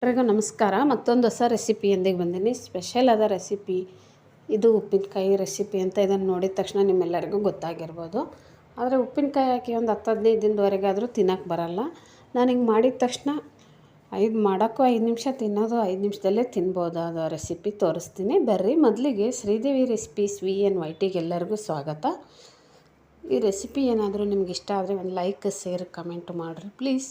ಎಲ್ರಿಗೂ ನಮಸ್ಕಾರ. ಮತ್ತೊಂದು ಹೊಸ ರೆಸಿಪಿಯೊಂದಿಗೆ ಬಂದೀನಿ. ಸ್ಪೆಷಲ್ ಆದ ರೆಸಿಪಿ ಇದು. ಉಪ್ಪಿನಕಾಯಿ ರೆಸಿಪಿ ಅಂತ ಇದನ್ನು ನೋಡಿದ ತಕ್ಷಣ ನಿಮ್ಮೆಲ್ಲರಿಗೂ ಗೊತ್ತಾಗಿರ್ಬೋದು. ಆದರೆ ಉಪ್ಪಿನಕಾಯಿ ಹಾಕಿ ಒಂದು 10-15 ದಿನದವರೆಗಾದರೂ ತಿನ್ನೋಕ್ಕೆ ಬರಲ್ಲ. ನಾನು ಹಿಂಗೆ ಮಾಡಿದ ತಕ್ಷಣ ಮಾಡೋಕ್ಕೂ 5 ನಿಮಿಷ, ತಿನ್ನೋದು 5 ನಿಮಿಷದಲ್ಲೇ ತಿನ್ಬೋದಾದ ರೆಸಿಪಿ ತೋರಿಸ್ತೀನಿ. ಬರ್ರಿ. ಮೊದಲಿಗೆ ಶ್ರೀದೇವಿ ರೆಸಿಪೀಸ್ VNYTಗೆ ಎಲ್ಲರಿಗೂ ಸ್ವಾಗತ. ಈ ರೆಸಿಪಿ ಏನಾದರೂ ನಿಮ್ಗೆ ಇಷ್ಟ ಆದರೆ ಒಂದು ಲೈಕ್, ಶೇರ್, ಕಮೆಂಟ್ ಮಾಡಿರಿ ಪ್ಲೀಸ್.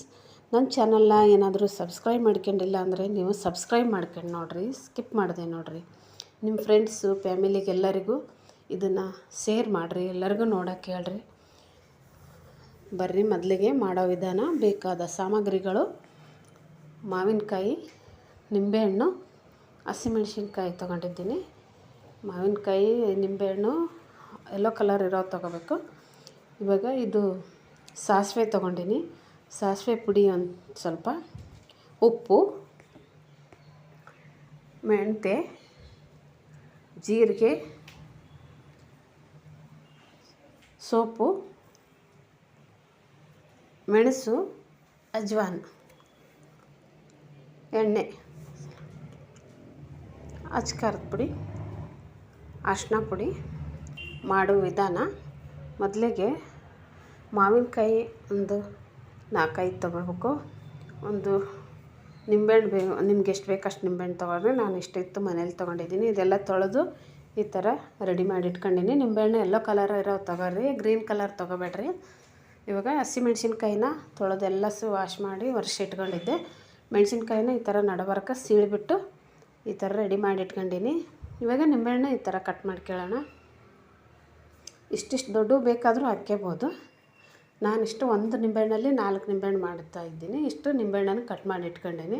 ನನ್ನ ಚಾನಲ್ನ ಏನಾದರೂ ಸಬ್ಸ್ಕ್ರೈಬ್ ಮಾಡ್ಕೊಂಡಿಲ್ಲ ಅಂದರೆ ನೀವು ಸಬ್ಸ್ಕ್ರೈಬ್ ಮಾಡ್ಕೊಂಡು ನೋಡಿರಿ. ಸ್ಕಿಪ್ ಮಾಡಿದೆ ನೋಡಿರಿ. ನಿಮ್ಮ ಫ್ರೆಂಡ್ಸು, ಫ್ಯಾಮಿಲಿಗೆಲ್ಲರಿಗೂ ಇದನ್ನು ಶೇರ್ ಮಾಡಿರಿ. ಎಲ್ಲರಿಗೂ ನೋಡೋಕ್ಕೆ ಹೇಳ್ರಿ. ಬರ್ರಿ ಮೊದಲಿಗೆ ಮಾಡೋ ವಿಧಾನ. ಬೇಕಾದ ಸಾಮಗ್ರಿಗಳು: ಮಾವಿನಕಾಯಿ, ನಿಂಬೆಹಣ್ಣು, ಹಸಿಮೆಣ್ಸಿನ್ಕಾಯಿ ತೊಗೊಂಡಿದ್ದೀನಿ. ಮಾವಿನಕಾಯಿ, ನಿಂಬೆಹಣ್ಣು ಯೆಲ್ಲೋ ಕಲರ್ ಇರೋದು ತೊಗೋಬೇಕು. ಇವಾಗ ಇದು ಸಾಸಿವೆ ತೊಗೊಂಡಿನಿ. ಸಾಸಿವೆ ಪುಡಿ ಒಂದು ಸ್ವಲ್ಪ, ಉಪ್ಪು, ಮೆಂತ್ಯ, ಜೀರಿಗೆ, ಸೋಪು, ಮೆಣಸು, ಅಜ್ವಾನ್, ಎಣ್ಣೆ, ಅಚ್ಕಾರದ ಪುಡಿ, ಅರಿಶಿನ ಪುಡಿ. ಮಾಡೋ ವಿಧಾನ: ಮೊದಲಿಗೆ ಮಾವಿನಕಾಯಿ ಒಂದು 4-5 ತೊಗೊಳ್ಬೇಕು. ಒಂದು ನಿಂಬೆಹಣ್ಣು ನಿಮ್ಗೆ ಎಷ್ಟು ಬೇಕು ಅಷ್ಟು ನಿಂಬೆಹಣ್ಣು ತೊಗೊಳ್ರಿ. ನಾನು ಇಷ್ಟಿತ್ತು ಮನೇಲಿ ತೊಗೊಂಡಿದ್ದೀನಿ. ಇದೆಲ್ಲ ತೊಳೆದು ಈ ಥರ ರೆಡಿ ಮಾಡಿ ಇಟ್ಕೊಂಡಿನಿ. ನಿಂಬೆಹಣ್ಣು ಯೆಲ್ಲೋ ಕಲರ್ ಇರೋ ತೊಗೊಳ್ರಿ, ಗ್ರೀನ್ ಕಲರ್ ತೊಗೋಬೇಡ್ರಿ. ಇವಾಗ ಹಸಿಮೆಣ್ಸಿನ್ಕಾಯಿನ ತೊಳೆದೆಲ್ಲ ವಾಶ್ ಮಾಡಿ ಇಟ್ಕೊಂಡಿದ್ದೆ. ಮೆಣಸಿನ್ಕಾಯಿನ ಈ ಥರ ನಡಬರ್ಕ ಸೀಳಿಬಿಟ್ಟು ಈ ಥರ ರೆಡಿ ಮಾಡಿ ಇಟ್ಕೊಂಡಿನಿ. ಇವಾಗ ನಿಂಬೆಹಣ್ಣು ಈ ಥರ ಕಟ್ ಮಾಡ್ಕೊಳ್ಳೋಣ. ಇಷ್ಟಿಷ್ಟು ದೊಡ್ಡ ಬೇಕಾದರೂ ಹಾಕ್ಕೋಬೋದು. ನಾನಿಷ್ಟು ಒಂದು ನಿಂಬೆಹಣ್ಣಲ್ಲಿ 4 ನಿಂಬೆಹಣ್ಣು ಮಾಡ್ತಾ ಇದ್ದೀನಿ. ಇಷ್ಟು ನಿಂಬೆಹಣ್ಣನ್ನು ಕಟ್ ಮಾಡಿ ಇಟ್ಕೊಂಡೀನಿ.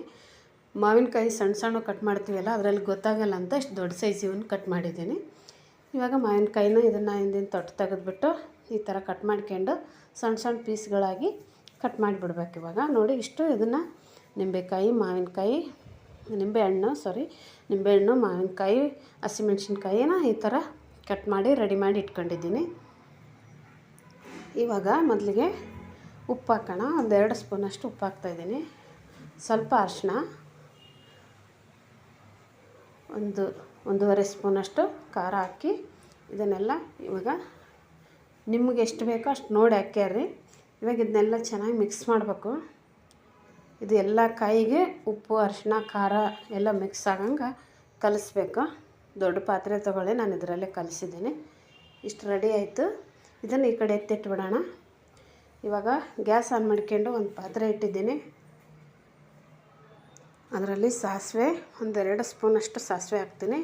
ಮಾವಿನಕಾಯಿ ಸಣ್ಣ ಸಣ್ಣ ಕಟ್ ಮಾಡ್ತೀವಲ್ಲ, ಅದರಲ್ಲಿ ಗೊತ್ತಾಗಲ್ಲ ಅಂತ ಇಷ್ಟು ದೊಡ್ಡ ಸೈಜ್ ಇವನ್ನ ಕಟ್ ಮಾಡಿದ್ದೀನಿ. ಇವಾಗ ಮಾವಿನಕಾಯಿನ ಇದನ್ನು ಹಿಂದಿನ ತೊಟ್ಟು ತೆಗೆದುಬಿಟ್ಟು ಈ ಥರ ಕಟ್ ಮಾಡ್ಕೊಂಡು ಸಣ್ಣ ಸಣ್ಣ ಪೀಸ್ಗಳಾಗಿ ಕಟ್ ಮಾಡಿಬಿಡ್ಬೇಕು. ಇವಾಗ ನೋಡಿ, ಇಷ್ಟು ಇದನ್ನು ನಿಂಬೆಹಣ್ಣು, ಮಾವಿನಕಾಯಿ, ಹಸಿಮೆಣ್ಸಿನ್ಕಾಯಿನ ಈ ಥರ ಕಟ್ ಮಾಡಿ ರೆಡಿ ಮಾಡಿ ಇಟ್ಕೊಂಡಿದ್ದೀನಿ. ಇವಾಗ ಮೊದಲಿಗೆ ಉಪ್ಪು ಹಾಕೋಣ. 1-2 ಸ್ಪೂನಷ್ಟು ಉಪ್ಪು ಹಾಕ್ತಾಯಿದ್ದೀನಿ. ಸ್ವಲ್ಪ ಅರಿಶಿನ, 1-1.5 ಸ್ಪೂನಷ್ಟು ಖಾರ ಹಾಕಿ ಇದನ್ನೆಲ್ಲ ಇವಾಗ ನಿಮಗೆ ಎಷ್ಟು ಬೇಕೋ ಅಷ್ಟು ನೋಡಿ ಹಾಕ್ಯಾರಿ. ಇವಾಗ ಇದನ್ನೆಲ್ಲ ಚೆನ್ನಾಗಿ ಮಿಕ್ಸ್ ಮಾಡಬೇಕು. ಇದು ಎಲ್ಲ ಕಾಯಿಗೆ ಉಪ್ಪು, ಅರಿಶಿನ, ಖಾರ ಎಲ್ಲ ಮಿಕ್ಸ್ ಆಗಂಗೆ ಕಲಿಸ್ಬೇಕು. ದೊಡ್ಡ ಪಾತ್ರೆ ತೊಗೊಳ್ಳಿ, ನಾನು ಇದರಲ್ಲೇ ಕಲಿಸಿದ್ದೀನಿ. ಇಷ್ಟು ರೆಡಿ ಆಯಿತು. ಇದನ್ನು ಈ ಕಡೆ ಎತ್ತಿಟ್ಬಿಡೋಣ. ಇವಾಗ ಗ್ಯಾಸ್ ಆನ್ ಮಾಡ್ಕೊಂಡು ಒಂದು ಪಾತ್ರೆ ಇಟ್ಟಿದ್ದೀನಿ. ಅದರಲ್ಲಿ ಸಾಸಿವೆ 1-2 ಸ್ಪೂನಷ್ಟು ಸಾಸಿವೆ ಹಾಕ್ತೀನಿ.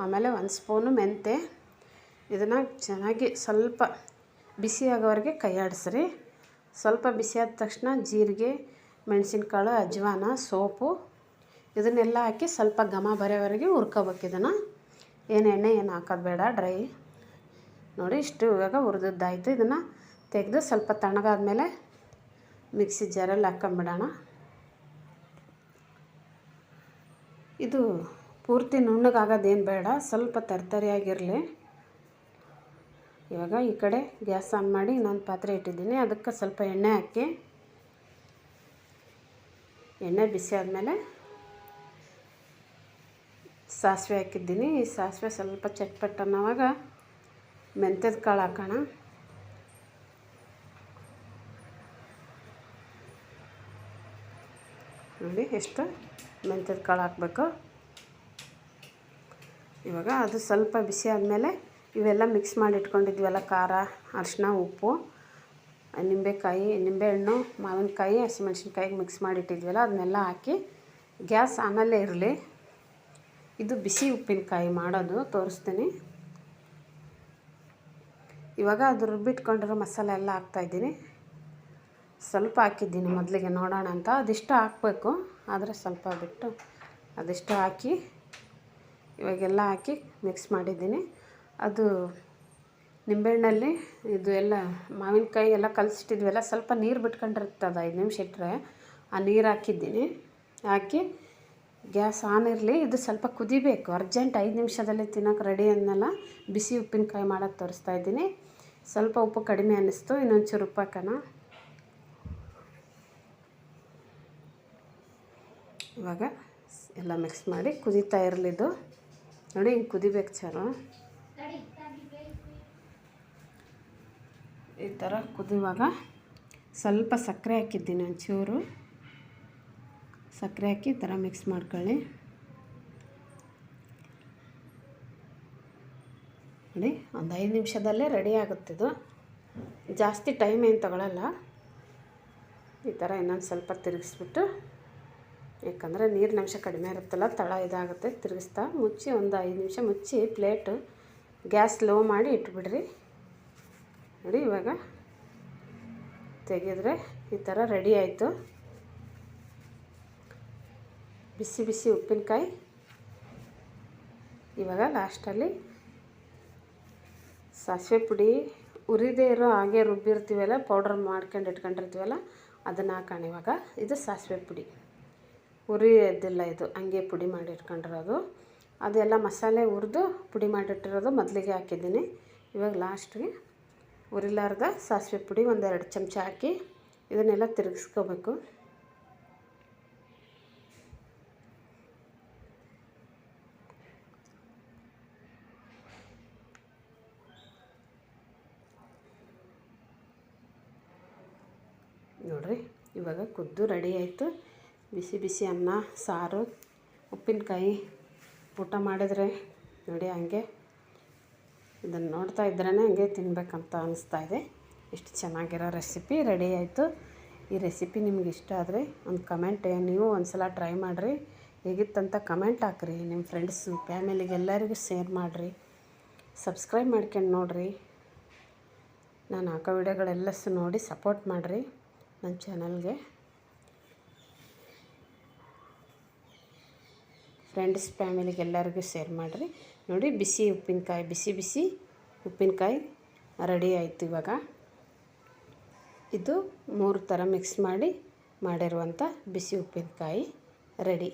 ಆಮೇಲೆ 1 ಸ್ಪೂನು ಮೆಂತ್ಯ. ಇದನ್ನು ಚೆನ್ನಾಗಿ ಸ್ವಲ್ಪ ಬಿಸಿ ಆಗೋವರೆಗೆ ಕೈ ಆಡಿಸ್ರಿ. ಸ್ವಲ್ಪ ಬಿಸಿ ಆದ ತಕ್ಷಣ ಜೀರಿಗೆ, ಮೆಣಸಿನಕಾಳು, ಅಜ್ವಾನ, ಸೋಪು ಇದನ್ನೆಲ್ಲ ಹಾಕಿ ಸ್ವಲ್ಪ ಘಮ ಬರೋವರೆಗೆ ಹುರ್ಕೋಬೇಕು. ಇದನ್ನು ಎಣ್ಣೆ ಹಾಕೋದು ಬೇಡ, ಡ್ರೈ. ನೋಡಿ, ಇಷ್ಟು ಇವಾಗ ಹುರಿದದ್ದಾಯಿತು. ಇದನ್ನು ತೆಗೆದು ಸ್ವಲ್ಪ ತಣ್ಣಗಾದ್ಮೇಲೆ ಮಿಕ್ಸಿ ಜಾರಲ್ಲಿ ಹಾಕ್ಕೊಂಬಿಡೋಣ. ಇದು ಪೂರ್ತಿ ನುಣ್ಣಗಾಗೋದೇನು ಬೇಡ, ಸ್ವಲ್ಪ ತರ್ತರಿಯಾಗಿರಲಿ. ಇವಾಗ ಈ ಕಡೆ ಗ್ಯಾಸ್ ಆನ್ ಮಾಡಿ ಇನ್ನೊಂದು ಪಾತ್ರೆ ಇಟ್ಟಿದ್ದೀನಿ. ಅದಕ್ಕೆ ಸ್ವಲ್ಪ ಎಣ್ಣೆ ಹಾಕಿ, ಎಣ್ಣೆ ಬಿಸಿ ಆದಮೇಲೆ ಸಾಸಿವೆ ಹಾಕಿದ್ದೀನಿ. ಈ ಸಾಸಿವೆ ಸ್ವಲ್ಪ ಚಟ್ಪಟ್ ಅನ್ನೋವಾಗ ಮೆಂತ್ಯದ ಕಾಳು ಹಾಕೋಣ. ನೋಡಿ, ಎಷ್ಟು ಮೆಂತ್ಯದ ಕಾಳು ಹಾಕಬೇಕು. ಇವಾಗ ಅದು ಸ್ವಲ್ಪ ಬಿಸಿ ಆದಮೇಲೆ ಇವೆಲ್ಲ ಮಿಕ್ಸ್ ಮಾಡಿ ಇಟ್ಕೊಂಡಿದ್ವಲ್ಲ, ಖಾರ, ಅರಿಶಿನ, ಉಪ್ಪು, ನಿಂಬೆಹಣ್ಣು, ಮಾವಿನಕಾಯಿ, ಹಸಿಮೆಣ್ಸಿನ್ಕಾಯಿಗೆ ಮಿಕ್ಸ್ ಮಾಡಿಟ್ಟಿದ್ವಲ್ಲ ಅದನ್ನೆಲ್ಲ ಹಾಕಿ ಗ್ಯಾಸ್ ಆನಲ್ಲೇ ಇರಲಿ. ಇದು ಬಿಸಿ ಉಪ್ಪಿನಕಾಯಿ ಮಾಡೋದು ತೋರಿಸ್ತೀನಿ. ಇವಾಗ ಅದು ರುಬ್ಬಿಟ್ಕೊಂಡಿರೋ ಮಸಾಲೆ ಎಲ್ಲ ಹಾಕ್ತಾಯಿದ್ದೀನಿ. ಸ್ವಲ್ಪ ಹಾಕಿದ್ದೀನಿ ಮೊದಲಿಗೆ ನೋಡೋಣ ಅಂತ. ಅದಿಷ್ಟು ಹಾಕಬೇಕು, ಆದರೆ ಸ್ವಲ್ಪ ಬಿಟ್ಟು ಅದಿಷ್ಟು ಹಾಕಿ ಇವಾಗೆಲ್ಲ ಹಾಕಿ ಮಿಕ್ಸ್ ಮಾಡಿದ್ದೀನಿ. ಅದು ನಿಂಬೆಹಣ್ಣಲ್ಲಿ ಇದು ಎಲ್ಲ ಮಾವಿನಕಾಯಿ ಎಲ್ಲ ಕಲಸಿಟ್ಟಿದ್ವೆಲ್ಲ ಸ್ವಲ್ಪ ನೀರು ಬಿಟ್ಕೊಂಡಿರ್ತದೆ. 5 ನಿಮಿಷ ಇಟ್ಟರೆ ಆ ನೀರು ಹಾಕಿದ್ದೀನಿ. ಹಾಕಿ ಗ್ಯಾಸ್ ಆನ್ ಇರಲಿ. ಇದು ಸ್ವಲ್ಪ ಕುದಿಬೇಕು. ಅರ್ಜೆಂಟ್ 5 ನಿಮಿಷದಲ್ಲಿ ತಿನ್ನೋಕೆ ರೆಡಿ ಅನ್ನಲ್ಲ. ಬಿಸಿ ಉಪ್ಪಿನಕಾಯಿ ಮಾಡೋಕ್ಕೆ ತೋರಿಸ್ತಾ ಇದ್ದೀನಿ. ಸ್ವಲ್ಪ ಉಪ್ಪು ಕಡಿಮೆ ಅನ್ನಿಸ್ತು, ಇನ್ನೊಂಚೂರು ಉಪ್ಪು ಹಾಕೋಣ. ಇವಾಗ ಎಲ್ಲ ಮಿಕ್ಸ್ ಮಾಡಿ ಕುದೀತಾ ಇರಲಿದ್ದು ನೋಡಿ, ಹಿಂಗೆ ಕುದಿಬೇಕು ಚಾರು. ಈ ಥರ ಕುದಿಯುವಾಗ ಸ್ವಲ್ಪ ಸಕ್ಕರೆ ಹಾಕಿದ್ದೀನಿ, ಒಂಚೂರು ಸಕ್ಕರೆ ಹಾಕಿ ಈ ಥರ ಮಿಕ್ಸ್ ಮಾಡ್ಕೊಳ್ಳಿ. ನೋಡಿ, ಒಂದು 5 ನಿಮಿಷದಲ್ಲೇ ರೆಡಿ ಆಗುತ್ತಿದ್ದು, ಜಾಸ್ತಿ ಟೈಮ್ ಏನು ತಗೊಳ್ಳಲ್ಲ. ಈ ಥರ ಇನ್ನೊಂದು ಸ್ವಲ್ಪ ತಿರುಗಿಸ್ಬಿಟ್ಟು, ಯಾಕಂದರೆ ನೀರಿನ ಅಂಶ ಕಡಿಮೆ ಇರುತ್ತಲ್ಲ, ತಳ ಇದಾಗುತ್ತೆ, ತಿರುಗಿಸ್ತಾ ಮುಚ್ಚಿ ಒಂದು 5 ನಿಮಿಷ ಮುಚ್ಚಿ ಪ್ಲೇಟು ಗ್ಯಾಸ್ ಲೋ ಮಾಡಿ ಇಟ್ಬಿಡ್ರಿ. ನೋಡಿ, ಇವಾಗ ತೆಗೆದ್ರೆ ಈ ಥರ ರೆಡಿ ಆಯಿತು. ಬಿಸಿ ಬಿಸಿ ಉಪ್ಪಿನಕಾಯಿ. ಇವಾಗ ಲಾಸ್ಟಲ್ಲಿ ಸಾಸಿವೆ ಪುಡಿ ಉರಿದೇ ಇರೋ ಹಾಗೆ ರುಬ್ಬಿರ್ತೀವಲ್ಲ, ಪೌಡ್ರ್ ಮಾಡ್ಕೊಂಡು ಇಟ್ಕೊಂಡಿರ್ತೀವಲ್ಲ, ಅದನ್ನು ಹಾಕೋಣ. ಇವಾಗ ಇದು ಸಾಸಿವೆ ಪುಡಿ, ಉರಿಯೋದಿಲ್ಲ ಇದು, ಹಂಗೆ ಪುಡಿ ಮಾಡಿ ಇಟ್ಕೊಂಡಿರೋದು. ಅದೆಲ್ಲ ಮಸಾಲೆ ಹುರಿದು ಪುಡಿ ಮಾಡಿಟ್ಟಿರೋದು ಮೊದಲಿಗೆ ಹಾಕಿದ್ದೀನಿ. ಇವಾಗ ಲಾಸ್ಟ್ಗೆ ಉರಿಲಾರ್ದ ಸಾಸಿವೆ ಪುಡಿ ಒಂದು 2 ಚಮಚ ಹಾಕಿ ಇದನ್ನೆಲ್ಲ ತಿರುಗಿಸ್ಕೋಬೇಕು. ನೋಡಿರಿ, ಇವಾಗ ಕುದ್ದು ರೆಡಿ ಆಯಿತು. ಬಿಸಿ ಬಿಸಿ ಅನ್ನ, ಸಾರು, ಉಪ್ಪಿನಕಾಯಿ ಊಟ ಮಾಡಿದರೆ ನೋಡಿ, ಹಂಗೆ ಇದನ್ನು ನೋಡ್ತಾ ಇದ್ರೇ ಹಂಗೆ ತಿನ್ನಬೇಕಂತ ಅನ್ನಿಸ್ತಾಯಿದೆ. ಎಷ್ಟು ಚೆನ್ನಾಗಿರೋ ರೆಸಿಪಿ ರೆಡಿ ಆಯಿತು. ಈ ರೆಸಿಪಿ ನಿಮ್ಗೆ ಇಷ್ಟ ಆದರೆ ಒಂದು ಕಮೆಂಟ್, ನೀವು ಒಂದು ಸಲ ಟ್ರೈ ಮಾಡಿರಿ, ಹೇಗಿತ್ತಂತ ಕಮೆಂಟ್ ಹಾಕ್ರಿ. ನಿಮ್ಮ ಫ್ರೆಂಡ್ಸು ಫ್ಯಾಮಿಲಿಗೆ ಎಲ್ಲರಿಗೂ ಶೇರ್ ಮಾಡಿರಿ. ಸಬ್ಸ್ಕ್ರೈಬ್ ಮಾಡ್ಕೊಂಡು ನೋಡಿರಿ. ನಾನು ಹಾಕೋ ವಿಡಿಯೋಗಳೆಲ್ಲ ನೋಡಿ ಸಪೋರ್ಟ್ ಮಾಡಿರಿ ನನ್ನ ಚಾನಲ್ಗೆ. ಫ್ರೆಂಡ್ಸ್ ಫ್ಯಾಮಿಲಿಗೆ ಎಲ್ಲರಿಗೂ ಶೇರ್ ಮಾಡಿರಿ. ನೋಡಿ, ಬಿಸಿ ಉಪ್ಪಿನಕಾಯಿ, ಬಿಸಿ ಬಿಸಿ ಉಪ್ಪಿನಕಾಯಿ ರೆಡಿ ಆಯಿತು. ಇವಾಗ ಇದು 3 ಥರ ಮಿಕ್ಸ್ ಮಾಡಿರುವಂಥ ಬಿಸಿ ಉಪ್ಪಿನಕಾಯಿ ರೆಡಿ.